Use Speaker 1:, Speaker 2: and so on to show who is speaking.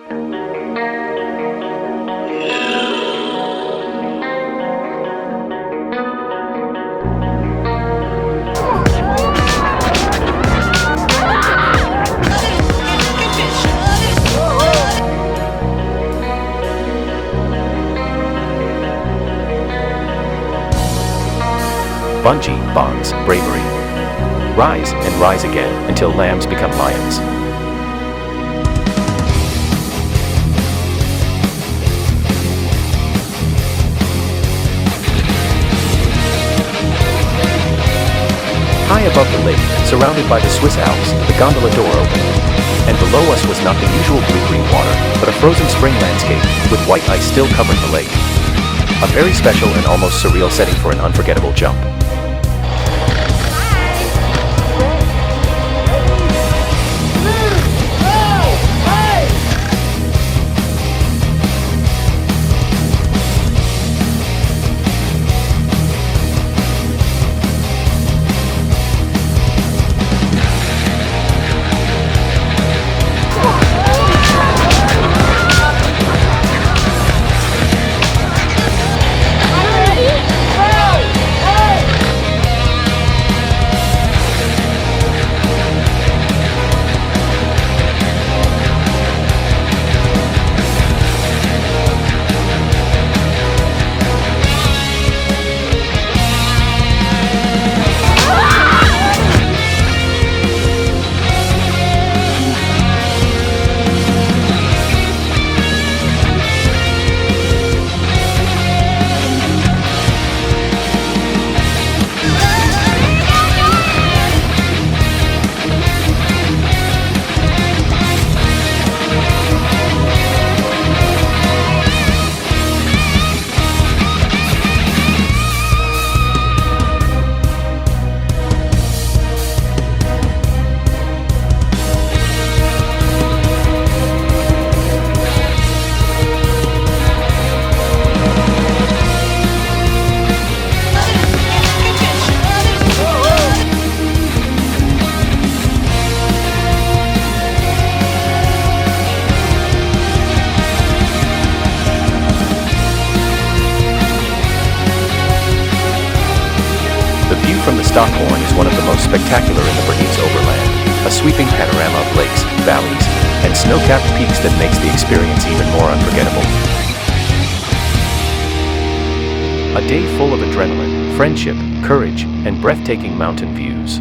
Speaker 1: Bungee bonds bravery. Rise and rise again until lambs become lions. High above the lake, surrounded by the Swiss Alps, the gondola door opened. And below us was not the usual blue-green water, but a frozen spring landscape, with white ice still covering the lake. A very special and almost surreal setting for an unforgettable jump. From the Stockhorn is one of the most spectacular in the Bernese Oberland, a sweeping panorama of lakes, valleys, and snow-capped peaks that makes the experience even more unforgettable. A day full of adrenaline, friendship, courage, and breathtaking mountain views.